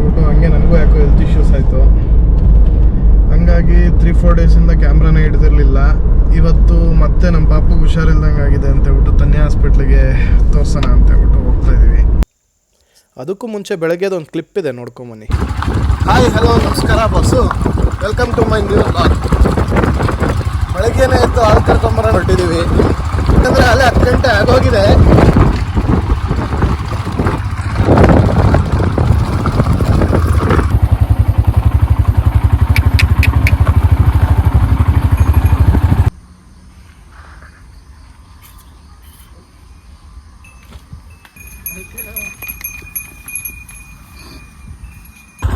ಹೇಳ್ಬಿಟ್ಟು ಹಂಗೆ ನನಗೂ ಯಾಕೋ ಹೆಲ್ತ್ ಇಶ್ಯೂಸ್ ಆಯಿತು. ಹಂಗಾಗಿ 3-4 ಡೇಸಿಂದ ಕ್ಯಾಮ್ರಾನೇ ಹಿಡ್ದಿರಲಿಲ್ಲ. ಇವತ್ತು ಮತ್ತೆ ನಮ್ಮ ಪಾಪಗೆ ಹುಷಾರಿಲ್ದಂಗೆ ಆಗಿದೆ ಅಂತ ಹೇಳ್ಬಿಟ್ಟು ತನ್ಯ ಹಾಸ್ಪಿಟ್ಲಿಗೆ ತೋರ್ಸೋಣ ಅಂತ ಹೇಳ್ಬಿಟ್ಟು ಹೋಗ್ತಾ ಇದ್ದೀವಿ. ಅದಕ್ಕೂ ಮುಂಚೆ ಬೆಳಗ್ಗೆದು ಒಂದು ಕ್ಲಿಪ್ ಇದೆ, ನೋಡ್ಕೊಂಬನ್ನಿ. ಹಾಯ್, ಹಲೋ, ನಮಸ್ಕಾರ boss, welcome to my new blog. ಬೆಳಗ್ಗೆನೇ ಎದ್ದು ಹಾಲು ಕರ್ಕೊಂಬರ ಹೊರಟಿದ್ದೀವಿ. ಯಾಕಂದರೆ ಅಲ್ಲೇ 10 ಗಂಟೆ ಆಗೋಗಿದೆ.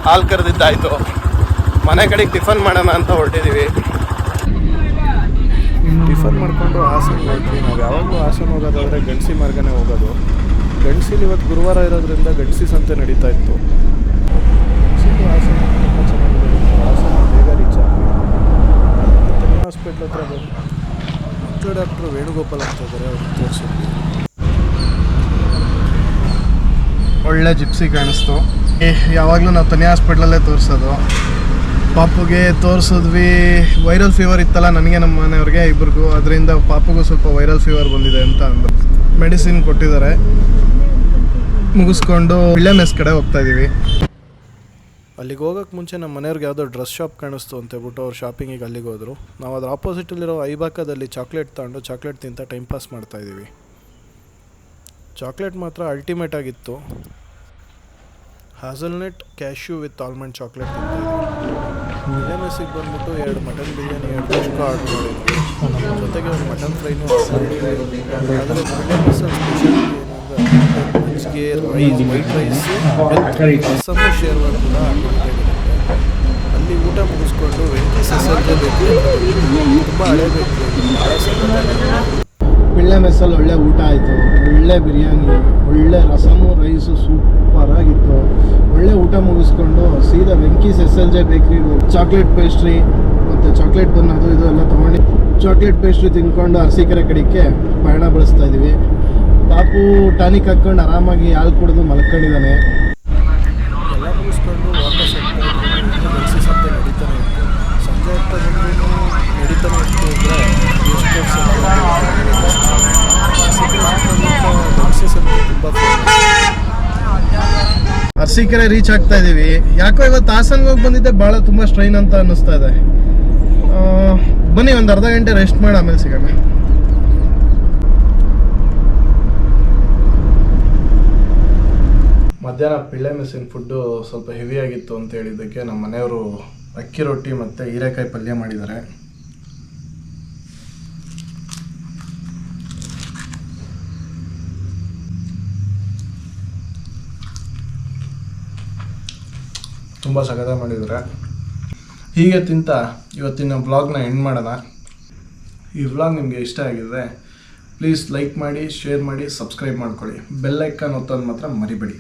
ಹಾಲು ಕರೆದಿದ್ದಾಯಿತು, ಮನೆ ಕಡೆಗೆ ಟಿಫನ್ ಮಾಡೋಣ ಅಂತ ಹೊರಟಿದ್ದೀವಿ. ಟಿಫನ್ ಮಾಡಿಕೊಂಡು ಹಾಸನ ಹೋಗ್ತೀವಿ. ನಾವು ಯಾವಾಗಲೂ ಹಾಸನ ಹೋಗೋದಾದರೆ ಗಣಸಿ ಮಾರ್ಗನೇ ಹೋಗೋದು. ಗಣಸಿಲಿ ಇವತ್ತು ಗುರುವಾರ ಇರೋದ್ರಿಂದ ಗಣಸಿ ಸಂತೆ ನಡೀತಾ ಇತ್ತು. ಹಾಸನ ತುಂಬ ಚೆನ್ನಾಗಿದೆ. ಹಾಸನ ಬೇಗ ರೀಚ್ ಆಗಿ ಹಾಸ್ಪಿಟ್ಲ್ ಹತ್ರ ಬಂದು ಮಕ್ಕಳು ಡಾಕ್ಟ್ರು ವೇಣುಗೋಪಾಲ್ ಅಂತ ಇದ್ದಾರೆ, ಅವ್ರಿಗೆ ತೋರಿಸಿದ್ವಿ. ಒಳ್ಳೆ ಜಿಪ್ಸಿ ಕಾಣಿಸ್ತು. ಯಾವಾಗಲೂ ನಾವು ತನ್ಯ ಹಾಸ್ಪಿಟ್ಲಲ್ಲೇ ತೋರಿಸೋದು. ಪಾಪುಗೆ ತೋರಿಸಿದ್ವಿ. ವೈರಲ್ ಫೀವರ್ ಇತ್ತಲ್ಲ ನನಗೆ ನಮ್ಮ ಮನೆಯವ್ರಿಗೆ ಇಬ್ಬರಿಗೂ, ಅದರಿಂದ ಪಾಪುಗೂ ಸ್ವಲ್ಪ ವೈರಲ್ ಫೀವರ್ ಬಂದಿದೆ ಅಂತ ಅಂದರು. ಮೆಡಿಸಿನ್ ಕೊಟ್ಟಿದ್ದಾರೆ. ಮುಗಿಸ್ಕೊಂಡು ಒಳ್ಳೆ ಮೆಸ್ ಕಡೆ ಹೋಗ್ತಾ ಇದ್ದೀವಿ. ಅಲ್ಲಿಗೆ ಹೋಗೋಕ್ಕೆ ಮುಂಚೆ ನಮ್ಮ ಮನೆಯವ್ರಿಗೆ ಯಾವುದೋ ಡ್ರೆಸ್ ಶಾಪ್ ಕಾಣಿಸ್ತು ಅಂತ ಹೇಳ್ಬಿಟ್ಟು ಅವ್ರು ಶಾಪಿಂಗಿಗೆ ಅಲ್ಲಿಗೆ ಹೋದರು. ನಾವು ಅದ್ರ ಆಪೋಸಿಟಲ್ಲಿರೋ ಐಬಾಕದಲ್ಲಿ ಚಾಕ್ಲೇಟ್ ತಗೊಂಡು ಚಾಕ್ಲೇಟ್ ತಿಂತ ಟೈಮ್ ಪಾಸ್ ಮಾಡ್ತಾಯಿದ್ದೀವಿ. ಚಾಕ್ಲೇಟ್ ಮಾತ್ರ ಅಲ್ಟಿಮೇಟ್ ಆಗಿತ್ತು. ಹ್ಯಾಸಲ್ನಟ್ ಕ್ಯಾಶ್ಯೂ ವಿತ್ ಆಲ್ಮಂಡ್ ಚಾಕ್ಲೇಟ್ ಇಲ್ಲೇ ಮೆಸ್ಸಿಗೆ ಬಂದ್ಬಿಟ್ಟು 2 ಮಟನ್ ಬಿರಿಯಾನಿ 2 ಕುಷ್ಕ ಆರ್ಡ್ರ್ ಮಾಡಿದ್ವಿ. ಜೊತೆಗೆ ಒಂದು ಮಟನ್ ಫ್ರೈನೂ ಆದರೆ ಒಳ್ಳೆ ಮೆಸ್ಸಲ್ಲಿ ಸ್ಪೆಷಲ್ ಏನಂದರೆ ರೈಸ್, ವೈಟ್ ರೈಸ್, ರಸಮ್ಮು ಶೇರ್ವಾನ್ ಕೂಡ ಅಲ್ಲಿ ಊಟ ಮುಗಿಸ್ಕೊಂಡು ವೆಂಕೀಸ್ ಹೆಸರಿಗೆ ಬೇಕು, ತುಂಬ ಹಳೆ ಬೇಕು. ಒಳ್ಳೆ ಮೆಸ್ಸಲ್ಲಿ ಒಳ್ಳೆ ಊಟ ಆಯಿತು. ಒಳ್ಳೆ ಬಿರಿಯಾನಿ, ಒಳ್ಳೆ ರಸಮು, ರೈಸು ಸೂಪರಾಗಿತ್ತು. ಒಳ್ಳೆ ಊಟ ಮುಗಿಸ್ಕೊಂಡು ಸೀದಾ ವೆಂಕೀಸ್ SLJ ಬೇಕ್ರಿ ಚಾಕ್ಲೇಟ್ ಪೇಸ್ಟ್ರಿ ಮತ್ತು ಚಾಕ್ಲೇಟ್ ಬನ್ ಅದು ಇದು ಎಲ್ಲ ತೊಗೊಂಡು ಚಾಕ್ಲೇಟ್ ಪೇಸ್ಟ್ರಿ ತಿನ್ಕೊಂಡು ಅರಸೀಕೆರೆ ಕಡೆಗೆ ಪಯಣ ಬೆಳೆಸ್ತಾ ಇದ್ದೀವಿ. ಪಾಪು ಟಾನಿಕ್ ಹಾಕ್ಕೊಂಡು ಆರಾಮಾಗಿ ಹಾಲು ಕುಡಿದು ಮಲ್ಕೊಂಡಿದ್ದಾನೆ. ಎಲ್ಲ ಮುಗಿಸ್ಕೊಂಡು ವಾಪಸ್ ಮೆಕ್ಸಿ ಸಂತೆ ನಡೀತಾನೆ ಇತ್ತು. ಸಂಜೆ ಹೊತ್ತು ನಡೀತಾನೆ ಇತ್ತು ಅಂದರೆ ಅರಸೀಕೆರೆ ರೀಚ್ ಆಗ್ತಾ ಇದ್ದೀವಿ. ಯಾಕೋ ಇವತ್ತು ಹಾಸನ್ಗೆ ಹೋಗಿ ಬಂದಿದ್ದೆ ಭಾಳ ತುಂಬ ಸ್ಟ್ರೈನ್ ಅಂತ ಅನ್ನಿಸ್ತಾ ಇದೆ. ಬನ್ನಿ ಒಂದು ಅರ್ಧ ಗಂಟೆ ರೆಸ್ಟ್ ಮಾಡಿ ಆಮೇಲೆ ಸಿಗೋಣ. ಮಧ್ಯಾಹ್ನ ಪಿಳ್ಳೆ ಮೆಸ್ಸಿನ ಫುಡ್ಡು ಸ್ವಲ್ಪ ಹೆವಿ ಆಗಿತ್ತು ಅಂತ ಹೇಳಿದ್ದಕ್ಕೆ ನಮ್ಮ ಮನೆಯವರು ಅಕ್ಕಿ ರೊಟ್ಟಿ ಮತ್ತು ಹೀರೆಕಾಯಿ ಪಲ್ಯ ಮಾಡಿದ್ದಾರೆ. ತುಂಬ ಸಗದ ಮಾಡಿದ್ದಾರೆ. ಹೀಗೆ ತಿಂತ ಇವತ್ತಿನ ವ್ಲಾಗ್ನ ಎಂಡ್ ಮಾಡೋಣ. ಈ ವ್ಲಾಗ್ ನಿಮಗೆ ಇಷ್ಟ ಆಗಿದ್ರೆ ಪ್ಲೀಸ್ ಲೈಕ್ ಮಾಡಿ, ಶೇರ್ ಮಾಡಿ, ಸಬ್ಸ್ಕ್ರೈಬ್ ಮಾಡ್ಕೊಳ್ಳಿ. ಬೆಲ್ ಐಕಾನ್ ಒತ್ತೋದು ಮಾತ್ರ ಮರಿಬೇಡಿ.